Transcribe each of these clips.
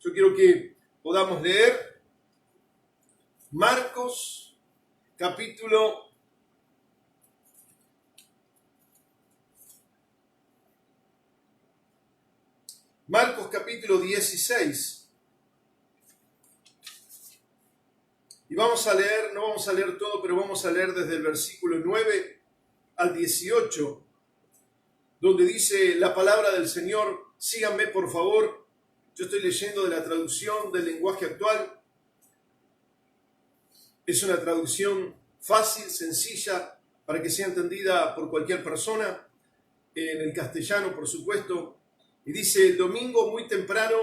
Yo quiero que podamos leer Marcos capítulo 16. Y vamos a leer, no vamos a leer todo, pero vamos a leer desde el versículo 9 al 18, donde dice la palabra del Señor. Síganme, por favor. Yo estoy leyendo de la traducción del lenguaje actual. Es una traducción fácil, sencilla, para que sea entendida por cualquier persona. En el castellano, por supuesto. Y dice: el domingo muy temprano,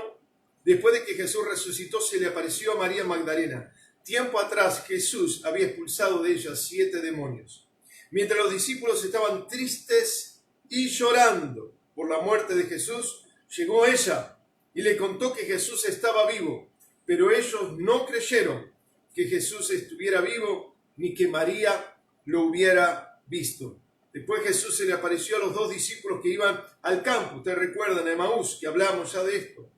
después de que Jesús resucitó, se le apareció a María Magdalena. Tiempo atrás Jesús había expulsado de ella 7 demonios. Mientras los discípulos estaban tristes y llorando por la muerte de Jesús, llegó ella y le contó que Jesús estaba vivo, pero ellos no creyeron que Jesús estuviera vivo ni que María lo hubiera visto. Después Jesús se le apareció a los 2 discípulos que iban al campo. Ustedes recuerdan a Emaús, que hablamos ya de esto.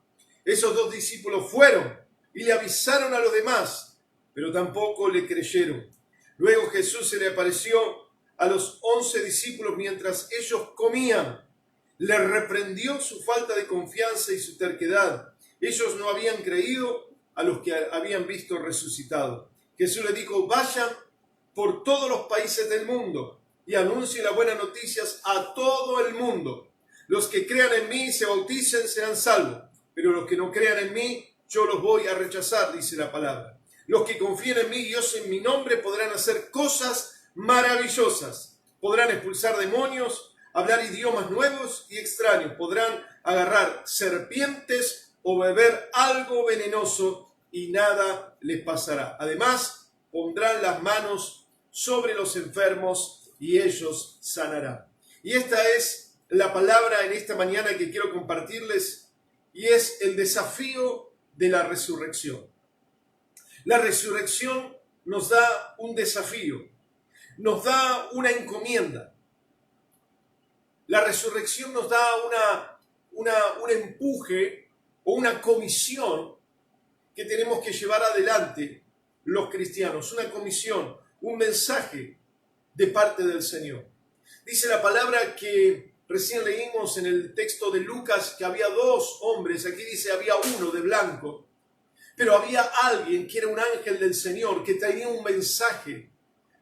Esos 2 discípulos fueron y le avisaron a los demás, pero tampoco le creyeron. Luego Jesús se le apareció a los 11 discípulos mientras ellos comían. Les reprendió su falta de confianza y su terquedad. Ellos no habían creído a los que habían visto resucitado. Jesús les dijo: vayan por todos los países del mundo y anuncien las buenas noticias a todo el mundo. Los que crean en mí y se bauticen serán salvos, pero los que no crean en mí, yo los voy a rechazar, dice la palabra. Los que confíen en mí y en mi nombre podrán hacer cosas maravillosas. Podrán expulsar demonios, hablar idiomas nuevos y extraños. Podrán agarrar serpientes o beber algo venenoso y nada les pasará. Además, pondrán las manos sobre los enfermos y ellos sanarán. Y esta es la palabra en esta mañana que quiero compartirles, y es el desafío de la resurrección. La resurrección nos da un desafío, nos da una encomienda. La resurrección nos da un empuje o una comisión que tenemos que llevar adelante los cristianos. Una comisión, un mensaje de parte del Señor. Dice la palabra que recién leímos en el texto de Lucas que había 2 hombres, aquí dice había uno de blanco, pero había alguien que era un ángel del Señor que traía un mensaje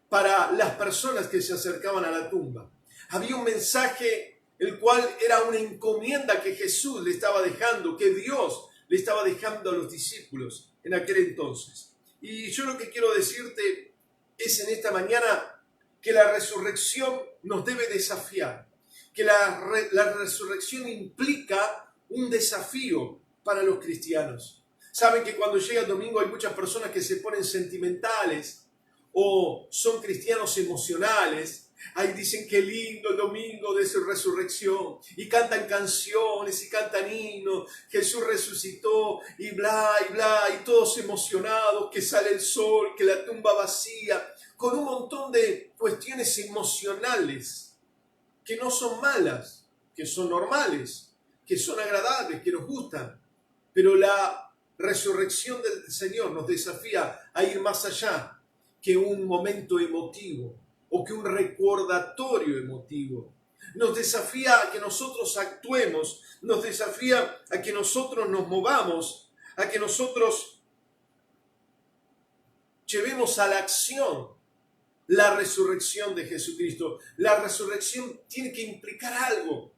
para las personas que se acercaban a la tumba. Había un mensaje el cual era una encomienda que Jesús le estaba dejando, que Dios le estaba dejando a los discípulos en aquel entonces. Y yo lo que quiero decirte es en esta mañana que la resurrección nos debe desafiar, que la resurrección implica un desafío para los cristianos. Saben que cuando llega el domingo hay muchas personas que se ponen sentimentales o son cristianos emocionales. Ahí dicen qué lindo el domingo de su resurrección y cantan canciones y cantan himnos. Jesús resucitó y bla y bla, y todos emocionados, que sale el sol, que la tumba vacía, con un montón de cuestiones emocionales que no son malas, que son normales, que son agradables, que nos gustan. Pero la resurrección del Señor nos desafía a ir más allá que un momento emotivo o que un recordatorio emotivo. Nos desafía a que nosotros actuemos, nos desafía a que nosotros nos movamos, a que nosotros llevemos a la acción la resurrección de Jesucristo. La resurrección tiene que implicar algo.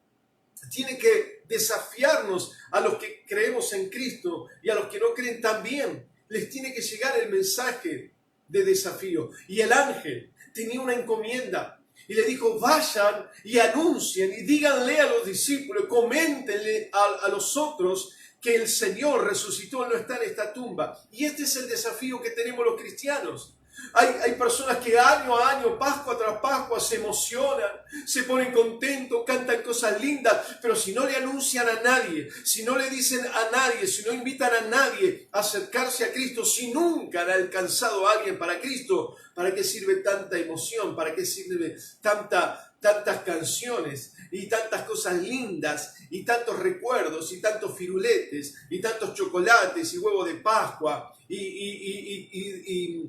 Tiene que desafiarnos a los que creemos en Cristo y a los que no creen también. Les tiene que llegar el mensaje de desafío. Y el ángel tenía una encomienda y le dijo: vayan y anuncien y díganle a los discípulos, coméntenle a los otros que el Señor resucitó, no está en esta tumba. Y este es el desafío que tenemos los cristianos. Hay personas que año a año, Pascua tras Pascua, se emocionan, se ponen contentos, cantan cosas lindas, pero si no le anuncian a nadie, si no le dicen a nadie, si no invitan a nadie a acercarse a Cristo, si nunca han alcanzado a alguien para Cristo, ¿para qué sirve tanta emoción? ¿Para qué sirve tanta tantas canciones y tantas cosas lindas y tantos recuerdos y tantos firuletes y tantos chocolates y huevos de Pascua y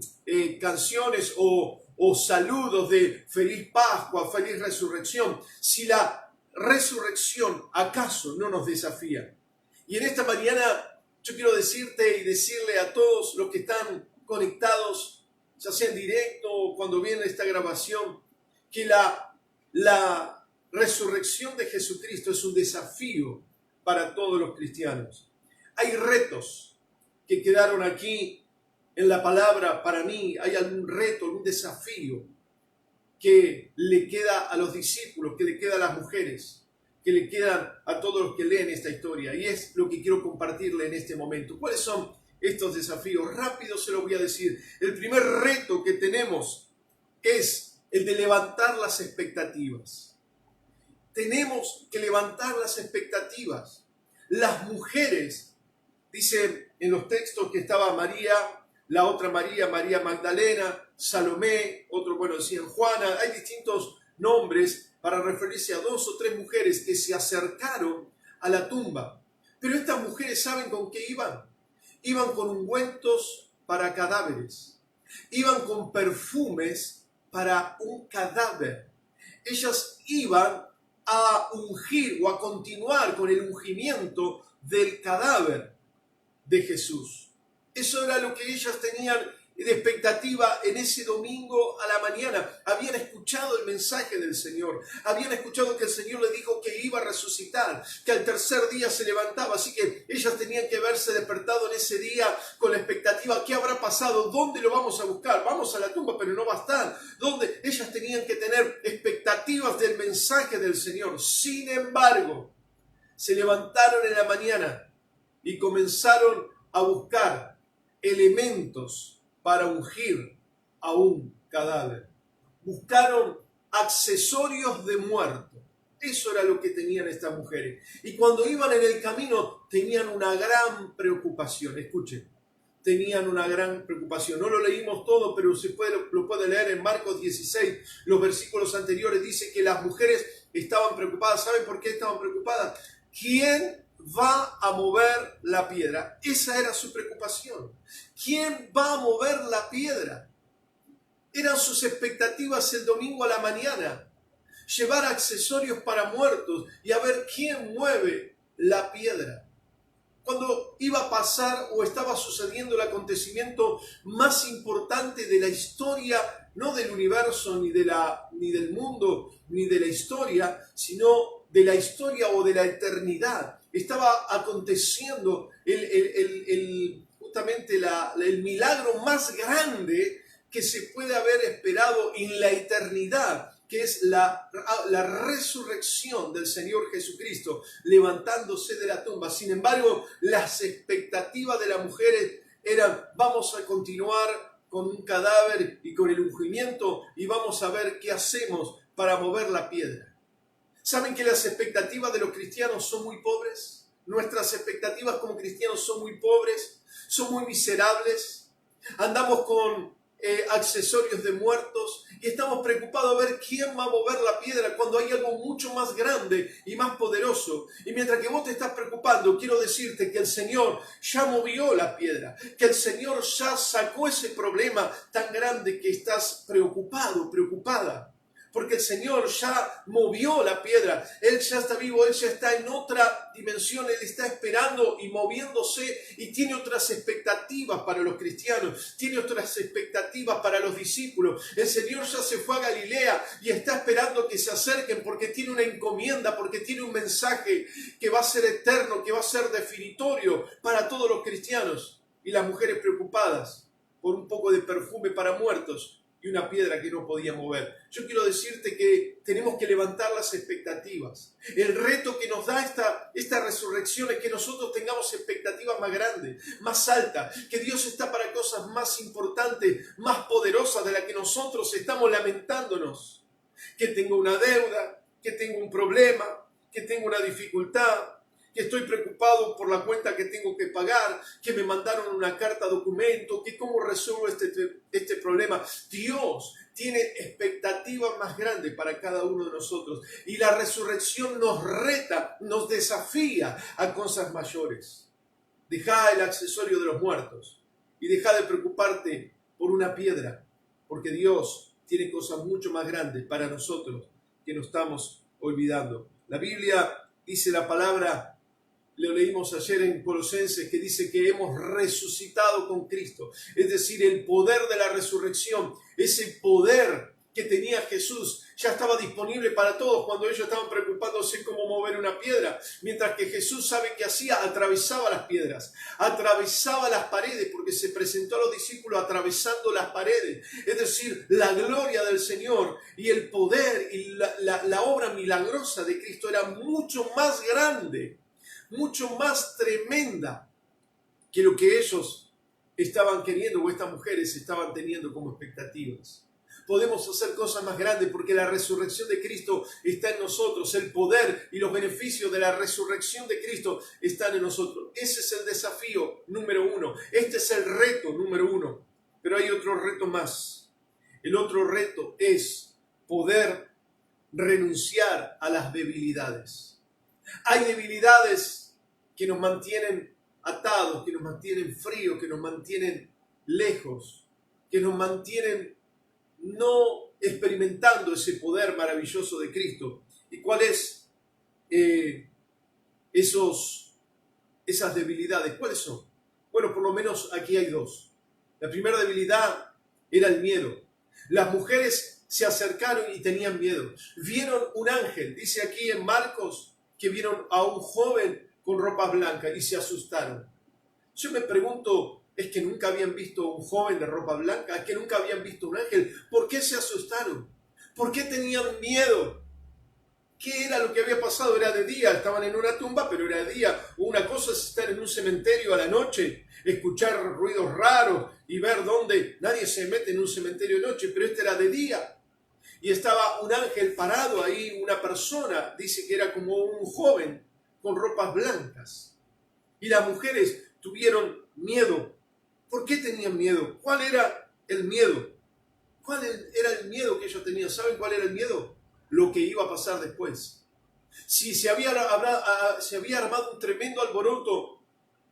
canciones o saludos de feliz Pascua, feliz resurrección, si la resurrección acaso no nos desafía? Y en esta mañana yo quiero decirte y decirle a todos los que están conectados, ya sea en directo o cuando viene esta grabación, que la resurrección de Jesucristo es un desafío para todos los cristianos. Hay retos que quedaron aquí en la palabra para mí. Hay algún reto, algún desafío que le queda a los discípulos, que le queda a las mujeres, que le quedan a todos los que leen esta historia. Y es lo que quiero compartirle en este momento. ¿Cuáles son estos desafíos? Rápido se lo voy a decir. El primer reto que tenemos es el de levantar las expectativas. Tenemos que levantar las expectativas. Las mujeres, dice en los textos que estaba María, la otra María, María Magdalena, Salomé, otro, decían Juana, hay distintos nombres para referirse a 2 o 3 mujeres que se acercaron a la tumba. Pero estas mujeres, ¿saben con qué iban? Iban con ungüentos para cadáveres, iban con perfumes para un cadáver. Ellas iban a ungir o a continuar con el ungimiento del cadáver de Jesús. Eso era lo que ellas tenían de expectativa en ese domingo a la mañana. Habían escuchado el mensaje del Señor, habían escuchado que el Señor le dijo que iba a resucitar, que al tercer día se levantaba, así que ellas tenían que haberse despertado en ese día con la expectativa: ¿qué habrá pasado? ¿Dónde lo vamos a buscar? Vamos a la tumba, pero no va a estar. ¿Dónde? Ellas tenían que tener expectativas del mensaje del Señor. Sin embargo, se levantaron en la mañana y comenzaron a buscar elementos para ungir a un cadáver. Buscaron accesorios de muerto. Eso era lo que tenían estas mujeres. Y cuando iban en el camino tenían una gran preocupación. Escuchen, tenían una gran preocupación. No lo leímos todo, pero lo puede leer en Marcos 16. Los versículos anteriores dice que las mujeres estaban preocupadas. ¿Saben por qué estaban preocupadas? ¿Quién va a mover la piedra? Esa era su preocupación. ¿Quién va a mover la piedra? Eran sus expectativas el domingo a la mañana. Llevar accesorios para muertos y a ver quién mueve la piedra. Cuando iba a pasar o estaba sucediendo el acontecimiento más importante de la historia, no del universo, ni del mundo, ni de la historia, sino de la historia o de la eternidad. Estaba aconteciendo justamente el milagro más grande que se puede haber esperado en la eternidad, que es la resurrección del Señor Jesucristo, levantándose de la tumba. Sin embargo, las expectativas de las mujeres eran: vamos a continuar con un cadáver y con el ungimiento y vamos a ver qué hacemos para mover la piedra. ¿Saben que las expectativas de los cristianos son muy pobres? Nuestras expectativas como cristianos son muy pobres, son muy miserables. Andamos con accesorios de muertos y estamos preocupados a ver quién va a mover la piedra cuando hay algo mucho más grande y más poderoso. Y mientras que vos te estás preocupando, quiero decirte que el Señor ya movió la piedra, que el Señor ya sacó ese problema tan grande que estás preocupado, preocupada. Porque el Señor ya movió la piedra. Él ya está vivo, Él ya está en otra dimensión. Él está esperando y moviéndose y tiene otras expectativas para los cristianos. Tiene otras expectativas para los discípulos. El Señor ya se fue a Galilea y está esperando que se acerquen porque tiene una encomienda, porque tiene un mensaje que va a ser eterno, que va a ser definitorio para todos los cristianos. Y las mujeres preocupadas por un poco de perfume para muertos y una piedra que no podía mover. Yo quiero decirte que tenemos que levantar las expectativas. El reto que nos da esta resurrección es que nosotros tengamos expectativas más grandes, más altas, que Dios está para cosas más importantes, más poderosas de las que nosotros estamos lamentándonos. Que tengo una deuda, que tengo un problema, que tengo una dificultad, que estoy preocupado por la cuenta que tengo que pagar, que me mandaron una carta documento, que cómo resuelvo este problema. Dios tiene expectativas más grandes para cada uno de nosotros y la resurrección nos reta, nos desafía a cosas mayores. Deja el accesorio de los muertos y deja de preocuparte por una piedra, porque Dios tiene cosas mucho más grandes para nosotros que nos estamos olvidando. La Biblia dice la palabra, lo leímos ayer en Colosenses, que dice que hemos resucitado con Cristo. Es decir, el poder de la resurrección, ese poder que tenía Jesús, ya estaba disponible para todos cuando ellos estaban preocupándose en cómo mover una piedra. Mientras que Jesús, ¿sabe qué hacía? Atravesaba las piedras, atravesaba las paredes, porque se presentó a los discípulos atravesando las paredes. Es decir, la gloria del Señor y el poder y la obra milagrosa de Cristo era mucho más grande, mucho más tremenda que lo que ellos estaban queriendo o estas mujeres estaban teniendo como expectativas. Podemos hacer cosas más grandes porque la resurrección de Cristo está en nosotros. El poder y los beneficios de la resurrección de Cristo están en nosotros. Ese es el desafío número uno. Este es el reto número uno. Pero hay otro reto más. El otro reto es poder renunciar a las debilidades. Hay debilidades que nos mantienen atados, que nos mantienen fríos, que nos mantienen lejos, que nos mantienen no experimentando ese poder maravilloso de Cristo. ¿Y cuáles esas debilidades? ¿Cuáles son? Bueno, por lo menos aquí hay dos. La primera debilidad era el miedo. Las mujeres se acercaron y tenían miedo. Vieron un ángel, dice aquí en Marcos, que vieron a un joven con ropa blanca y se asustaron. Yo me pregunto, ¿es que nunca habían visto un joven de ropa blanca? ¿Es que nunca habían visto un ángel? ¿Por qué se asustaron? ¿Por qué tenían miedo? ¿Qué era lo que había pasado? Era de día, estaban en una tumba, pero era de día. Una cosa es estar en un cementerio a la noche, escuchar ruidos raros y ver dónde. Nadie se mete en un cementerio de noche, pero este era de día. Y estaba un ángel parado ahí, una persona, dice que era como un joven con ropas blancas. Y las mujeres tuvieron miedo. ¿Por qué tenían miedo? ¿Cuál era el miedo? ¿Cuál era el miedo que ellos tenían? ¿Saben cuál era el miedo? Lo que iba a pasar después. Si se había armado un tremendo alboroto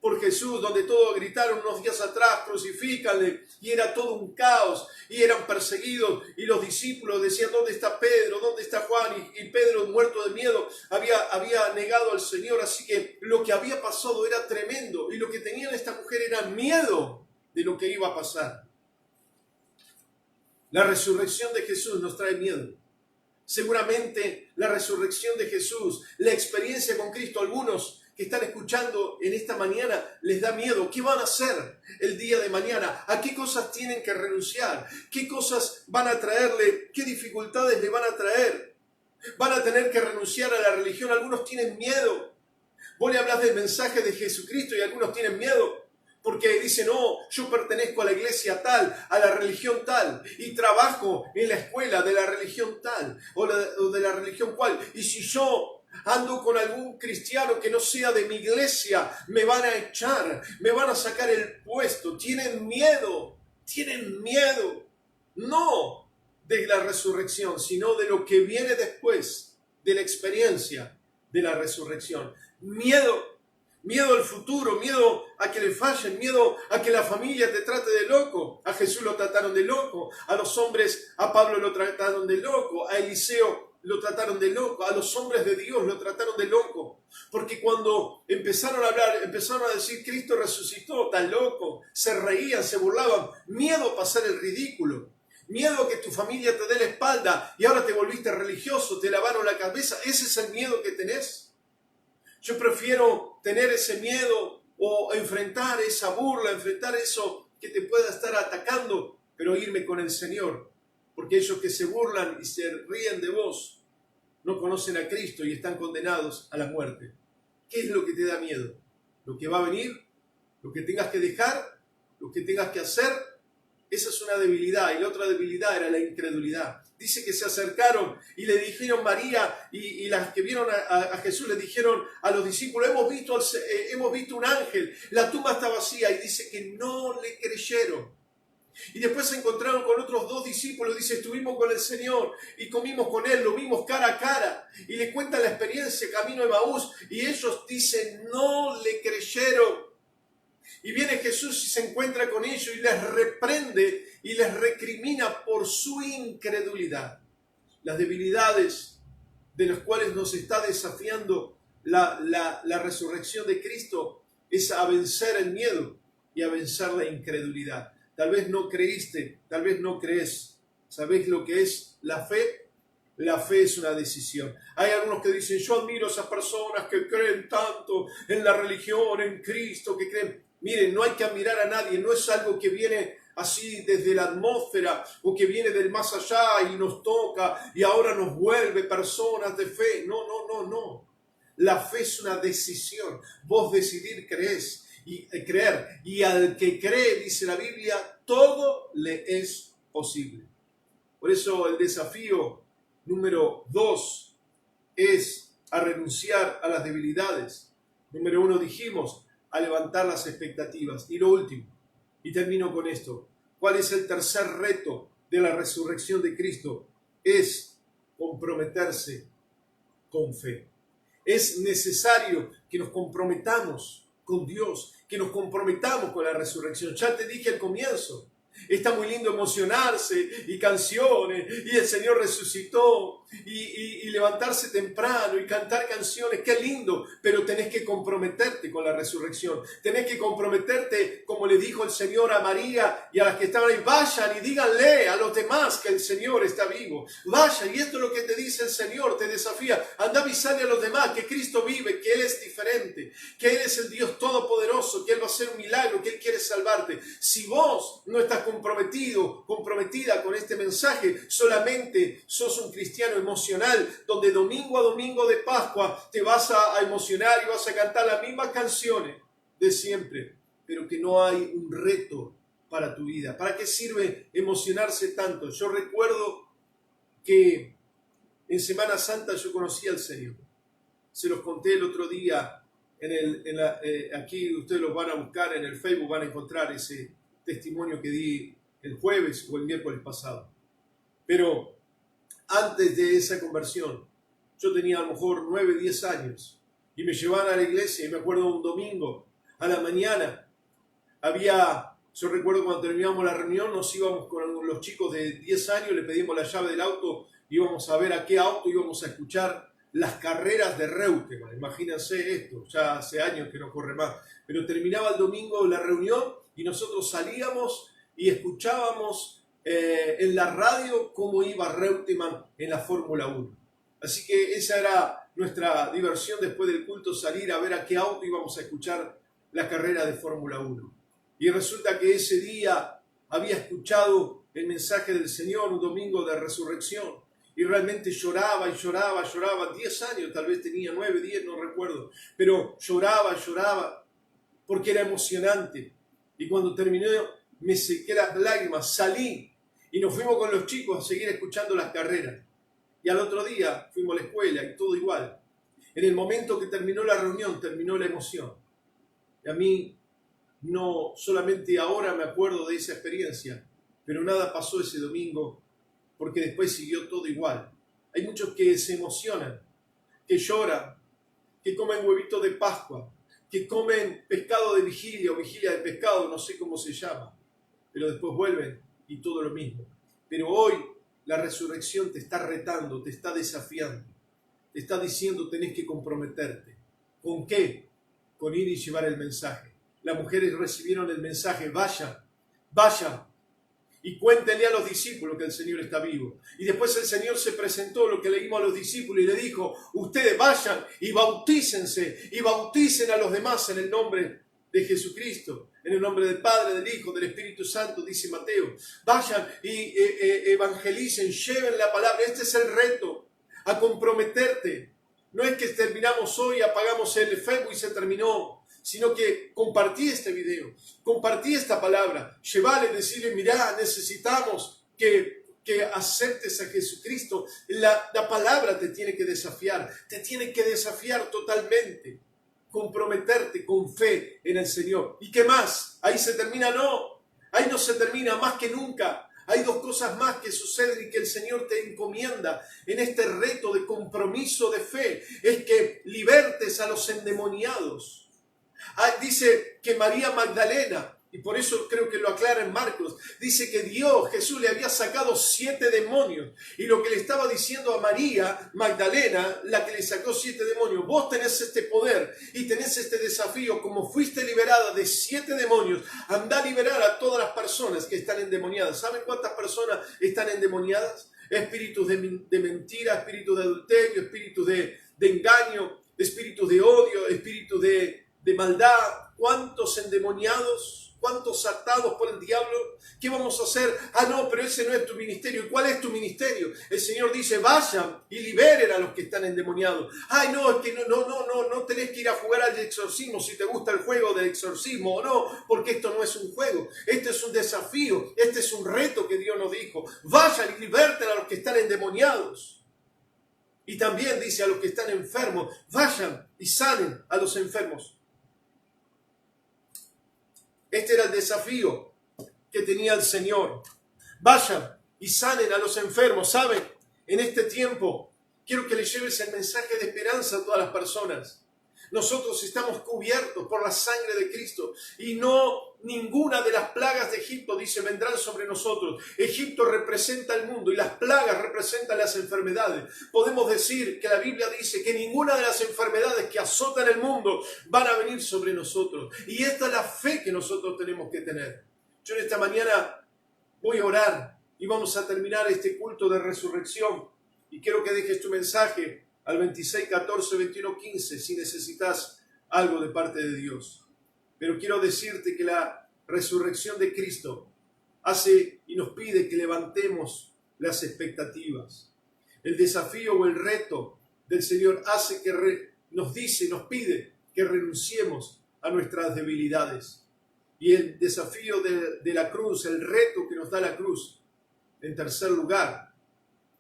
por Jesús, donde todos gritaron unos días atrás, crucifícale, y era todo un caos, y eran perseguidos, y los discípulos decían, ¿dónde está Pedro? ¿Dónde está Juan? Y Pedro, muerto de miedo, había negado al Señor, así que lo que había pasado era tremendo, y lo que tenían esta mujer era miedo de lo que iba a pasar. La resurrección de Jesús nos trae miedo. Seguramente la resurrección de Jesús, la experiencia con Cristo, algunos que están escuchando en esta mañana les da miedo. ¿Qué van a hacer el día de mañana? ¿A qué cosas tienen que renunciar? ¿Qué cosas van a traerle? ¿Qué dificultades le van a traer? Van a tener que renunciar a la religión. Algunos tienen miedo. Vos le hablas del mensaje de Jesucristo y algunos tienen miedo. Porque dicen, no, yo pertenezco a la iglesia tal, a la religión tal, y trabajo en la escuela de la religión tal, o de la religión cual. Y si yo ando con algún cristiano que no sea de mi iglesia, me van a echar, me van a sacar el puesto. Tienen miedo, no de la resurrección, sino de lo que viene después, de la experiencia de la resurrección. Miedo al futuro, miedo a que le fallen, miedo a que la familia te trate de loco. A Jesús lo trataron de loco, a los hombres, a Pablo lo trataron de loco, a Eliseo lo trataron de loco, a los hombres de Dios lo trataron de loco. Porque cuando empezaron a hablar, empezaron a decir, Cristo resucitó, tan loco, se reían, se burlaban. Miedo a pasar el ridículo. Miedo a que tu familia te dé la espalda y ahora te volviste religioso, te lavaron la cabeza. ¿Ese es el miedo que tenés? Yo prefiero tener ese miedo o enfrentar esa burla, enfrentar eso que te pueda estar atacando, pero irme con el Señor. Porque ellos que se burlan y se ríen de vos no conocen a Cristo y están condenados a la muerte. ¿Qué es lo que te da miedo? ¿Lo que va a venir? ¿Lo que tengas que dejar? ¿Lo que tengas que hacer? Esa es una debilidad, y la otra debilidad era la incredulidad. Dice que se acercaron y le dijeron María y las que vieron a Jesús le dijeron a los discípulos, hemos visto un ángel, la tumba está vacía, y dice que no le creyeron. Y después se encontraron con otros 2 discípulos, dice, estuvimos con el Señor y comimos con Él, lo vimos cara a cara, y le cuentan la experiencia camino de Emaús, y ellos dicen, no le creyeron. Y viene Jesús y se encuentra con ellos y les reprende y les recrimina por su incredulidad. Las debilidades de las cuales nos está desafiando la resurrección de Cristo es a vencer el miedo y a vencer la incredulidad. Tal vez no creíste, tal vez no crees. ¿Sabés lo que es la fe? La fe es una decisión. Hay algunos que dicen, yo admiro a esas personas que creen tanto en la religión, en Cristo, que creen. Miren, no hay que admirar a nadie, no es algo que viene así desde la atmósfera o que viene del más allá y nos toca y ahora nos vuelve personas de fe. No. La fe es una decisión. Vos decidir creer. Y al que cree, dice la Biblia, todo le es posible. Por eso el desafío número 2 es a renunciar a las debilidades. Número 1 dijimos, a levantar las expectativas. Y lo último, y termino con esto, ¿cuál es el tercer reto de la resurrección de Cristo? Es comprometerse con fe. Es necesario que nos comprometamos con Dios, que nos comprometamos con la resurrección. Ya te dije al comienzo, está muy lindo emocionarse y canciones, y el Señor resucitó, y levantarse temprano y cantar canciones, qué lindo, pero tenés que comprometerte con la resurrección. Tenés que comprometerte, como le dijo el Señor a María y a las que estaban ahí, vayan y díganle a los demás que el Señor está vivo. Vayan, y esto es lo que te dice el Señor, te desafía. Anda a avisarle a los demás que Cristo vive, que Él es diferente, que Él es el Dios todopoderoso, que Él va a hacer un milagro, que Él quiere salvarte. Si vos no estás comprometida con este mensaje, solamente sos un cristiano emocional, donde domingo a domingo de Pascua te vas a emocionar y vas a cantar las mismas canciones de siempre, pero que no hay un reto para tu vida. ¿Para qué sirve emocionarse tanto? Yo recuerdo que en Semana Santa yo conocí al Señor. Se los conté el otro día, aquí ustedes los van a buscar en el Facebook, van a encontrar ese testimonio que di el jueves o el miércoles pasado. Pero antes de esa conversión, yo tenía a lo mejor 9, 10 años y me llevaban a la iglesia y me acuerdo un domingo a la mañana yo recuerdo cuando terminamos la reunión, nos íbamos con los chicos de 10 años, le pedimos la llave del auto, íbamos a ver a qué auto íbamos a escuchar las carreras de Reutemann. Imagínense esto, ya hace años que no corre más, pero terminaba el domingo la reunión y nosotros salíamos y escuchábamos en la radio cómo iba Reutemann en la Fórmula 1. Así que esa era nuestra diversión después del culto, salir a ver a qué auto íbamos a escuchar la carrera de Fórmula 1. Y resulta que ese día había escuchado el mensaje del Señor, un domingo de resurrección, y realmente lloraba, 10 años, tal vez tenía 9, 10, no recuerdo, pero lloraba, porque era emocionante. Y cuando terminé, me sequé las lágrimas, salí, y nos fuimos con los chicos a seguir escuchando las carreras. Y al otro día fuimos a la escuela y todo igual. En el momento que terminó la reunión, terminó la emoción. Y a mí, no solamente ahora me acuerdo de esa experiencia, pero nada pasó ese domingo, porque después siguió todo igual. Hay muchos que se emocionan, que lloran, que comen huevitos de Pascua, que comen pescado de vigilia o vigilia de pescado, no sé cómo se llama, pero después vuelven y todo lo mismo. Pero hoy la resurrección te está retando, te está desafiando, te está diciendo tenés que comprometerte. ¿Con qué? Con ir y llevar el mensaje. Las mujeres recibieron el mensaje, vayan y cuéntenle a los discípulos que el Señor está vivo. Y después el Señor se presentó, lo que leímos a los discípulos, y le dijo, ustedes vayan y bautícense y bauticen a los demás en el nombre de Jesucristo, en el nombre del Padre, del Hijo, del Espíritu Santo, dice Mateo. Vayan y evangelicen, lleven la palabra. Este es el reto, a comprometerte. No es que terminamos hoy, apagamos el Facebook y se terminó. sino que compartí este video, compartí esta palabra, llevarle, decirle, mirá, necesitamos que aceptes a Jesucristo. La palabra te tiene que desafiar totalmente. Comprometerte con fe en el Señor. ¿Y qué más? Ahí se termina, no. Ahí no se termina, más que nunca. Hay dos cosas más que suceden y que el Señor te encomienda en este reto de compromiso de fe. Es que libertes a los endemoniados. Dice que María Magdalena, y por eso creo que lo aclara en Marcos, dice que Jesús le había sacado 7 demonios. Y lo que le estaba diciendo a María Magdalena, la que le sacó 7 demonios, vos tenés este poder y tenés este desafío, como fuiste liberada de 7 demonios, anda a liberar a todas las personas que están endemoniadas. ¿Saben cuántas personas están endemoniadas? Espíritus de mentira, espíritus de adulterio, espíritus de engaño, espíritus de odio, espíritus de maldad. ¿Cuántos endemoniados? ¿Cuántos atados por el diablo? ¿Qué vamos a hacer? No, pero ese no es tu ministerio. ¿Y cuál es tu ministerio? El Señor dice, vayan y liberen a los que están endemoniados. No, es que no tenés que ir a jugar al exorcismo si te gusta el juego del exorcismo o no, porque esto no es un juego. Este es un desafío, este es un reto que Dios nos dijo. Vayan y liberten a los que están endemoniados. Y también dice a los que están enfermos, vayan y sanen a los enfermos. Este era el desafío que tenía el Señor. Vayan y sanen a los enfermos. ¿Saben? En este tiempo quiero que le lleves el mensaje de esperanza a todas las personas. Nosotros estamos cubiertos por la sangre de Cristo y ninguna de las plagas de Egipto, dice, vendrán sobre nosotros. Egipto representa el mundo y las plagas representan las enfermedades. Podemos decir que la Biblia dice que ninguna de las enfermedades que azotan el mundo van a venir sobre nosotros. Y esta es la fe que nosotros tenemos que tener. Yo en esta mañana voy a orar y vamos a terminar este culto de resurrección. Y quiero que dejes tu mensaje al 26 14 21 15 si necesitas algo de parte de Dios. Pero quiero decirte que la resurrección de Cristo hace y nos pide que levantemos las expectativas. El desafío o el reto del Señor hace que nos pide que renunciemos a nuestras debilidades. Y el desafío de la cruz, el reto que nos da la cruz, en tercer lugar,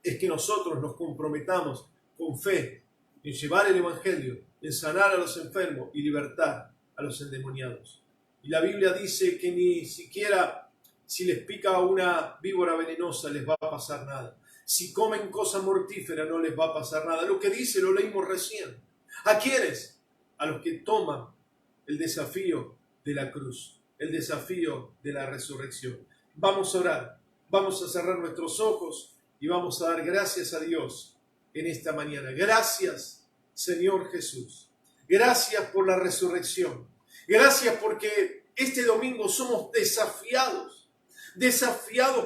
es que nosotros nos comprometamos con fe en llevar el Evangelio, en sanar a los enfermos y libertar a los endemoniados. Y la Biblia dice que ni siquiera si les pica una víbora venenosa les va a pasar nada. Si comen cosa mortífera no les va a pasar nada. Lo que dice lo leímos recién. ¿A quiénes? A los que toman el desafío de la cruz, el desafío de la resurrección. Vamos a orar, vamos a cerrar nuestros ojos y vamos a dar gracias a Dios en esta mañana. Gracias, Señor Jesús. Gracias por la resurrección. Gracias porque este domingo somos desafiados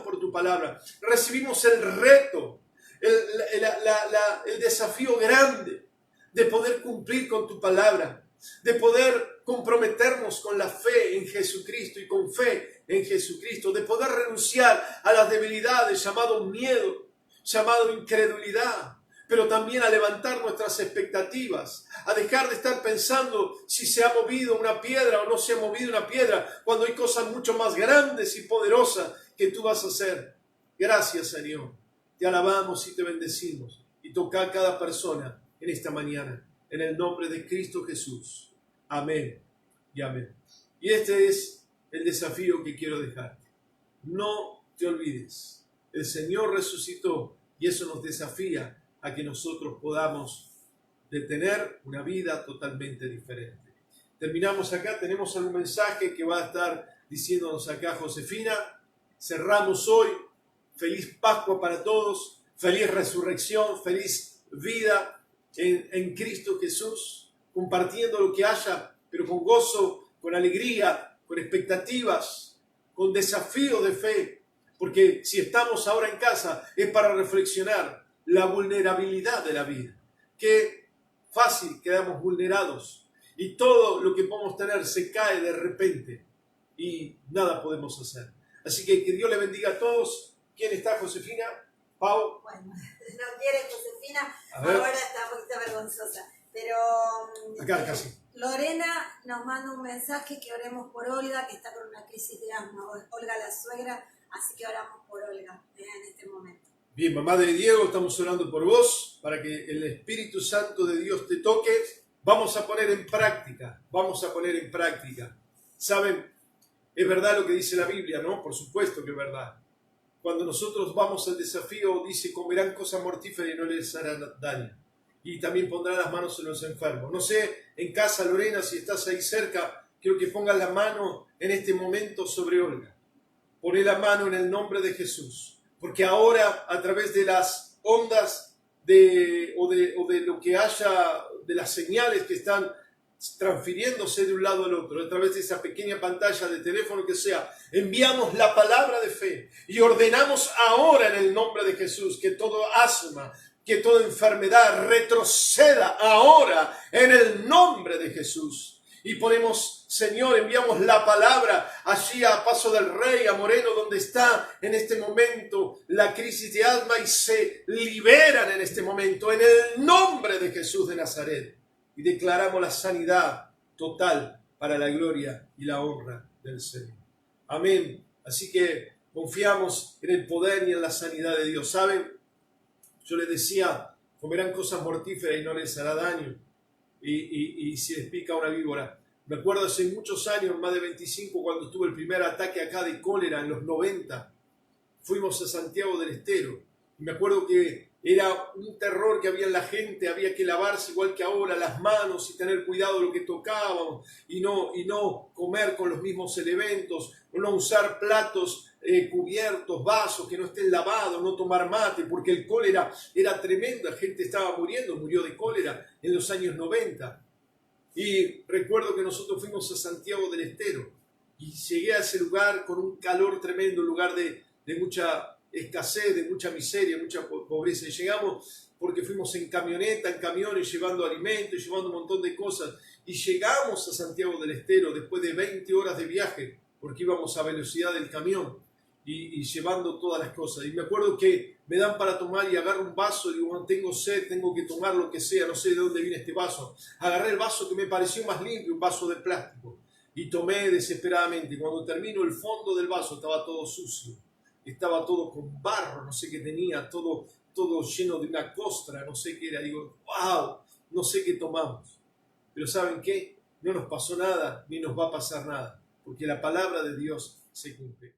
por tu palabra. Recibimos el reto, el desafío grande de poder cumplir con tu palabra, de poder comprometernos con la fe en Jesucristo y con fe en Jesucristo, de poder renunciar a las debilidades llamado miedo, llamado incredulidad, pero también a levantar nuestras expectativas, a dejar de estar pensando si se ha movido una piedra o no se ha movido una piedra, cuando hay cosas mucho más grandes y poderosas que tú vas a hacer. Gracias, Señor. Te alabamos y te bendecimos. Y toca a cada persona en esta mañana, en el nombre de Cristo Jesús. Amén y amén. Y este es el desafío que quiero dejarte. No te olvides. El Señor resucitó y eso nos desafía a que nosotros podamos tener una vida totalmente diferente. Terminamos acá, tenemos algún mensaje que va a estar diciéndonos acá Josefina. Cerramos hoy. Feliz Pascua para todos, feliz resurrección, feliz vida en Cristo Jesús, compartiendo lo que haya, pero con gozo, con alegría, con expectativas, con desafío de fe, porque si estamos ahora en casa es para reflexionar la vulnerabilidad de la vida. Qué fácil quedamos vulnerados y todo lo que podemos tener se cae de repente y nada podemos hacer. Así que Dios le bendiga a todos. ¿Quién está, Josefina? ¿Pau? Bueno, no quiere Josefina, ahora está un poquito vergonzosa, pero acá, casi. Lorena nos manda un mensaje que oremos por Olga, que está con una crisis de asma. Olga la suegra, así que oramos por Olga en este momento. Bien, mamá de Diego, estamos orando por vos, para que el Espíritu Santo de Dios te toque. Vamos a poner en práctica. ¿Saben? Es verdad lo que dice la Biblia, ¿no? Por supuesto que es verdad. Cuando nosotros vamos al desafío, dice, comerán cosas mortíferas y no les harán daño. Y también pondrán las manos en los enfermos. No sé, en casa, Lorena, si estás ahí cerca, quiero que pongas la mano en este momento sobre Olga. Poné la mano en el nombre de Jesús. Porque ahora, a través de las ondas o de lo que haya, de las señales que están transfiriéndose de un lado al otro, a través de esa pequeña pantalla de teléfono que sea, enviamos la palabra de fe y ordenamos ahora en el nombre de Jesús que todo asma, que toda enfermedad retroceda ahora en el nombre de Jesús. Y ponemos, Señor, enviamos la palabra allí a Paso del Rey, a Moreno, donde está en este momento la crisis de asma y se liberan en este momento en el nombre de Jesús de Nazaret. Y declaramos la sanidad total para la gloria y la honra del Señor. Amén. Así que confiamos en el poder y en la sanidad de Dios. ¿Saben? Yo les decía, comerán cosas mortíferas y no les hará daño. Y si les pica una víbora. Me acuerdo hace muchos años, más de 25, cuando tuve el primer ataque acá de cólera en los 90. Fuimos a Santiago del Estero. Y me acuerdo que era un terror que había en la gente, había que lavarse igual que ahora las manos y tener cuidado de lo que tocábamos y no comer con los mismos elementos, no usar platos cubiertos, vasos que no estén lavados, no tomar mate, porque el cólera era tremendo, la gente estaba murió de cólera en los años 90. Y recuerdo que nosotros fuimos a Santiago del Estero y llegué a ese lugar con un calor tremendo, un lugar de mucha escasez, de mucha miseria, mucha pobreza. Y llegamos porque fuimos en camioneta, en camiones, llevando alimentos, llevando un montón de cosas. Y llegamos a Santiago del Estero después de 20 horas de viaje, porque íbamos a velocidad del camión y llevando todas las cosas. Y me acuerdo que me dan para tomar y agarro un vaso y digo, bueno, tengo sed, tengo que tomar lo que sea, no sé de dónde viene este vaso. Agarré el vaso que me pareció más limpio, un vaso de plástico, y tomé desesperadamente. Cuando termino, el fondo del vaso estaba todo sucio, estaba todo con barro, no sé qué tenía, todo lleno de una costra, no sé qué era. Digo, wow, no sé qué tomamos. Pero ¿saben qué? No nos pasó nada, ni nos va a pasar nada, porque la palabra de Dios se cumple.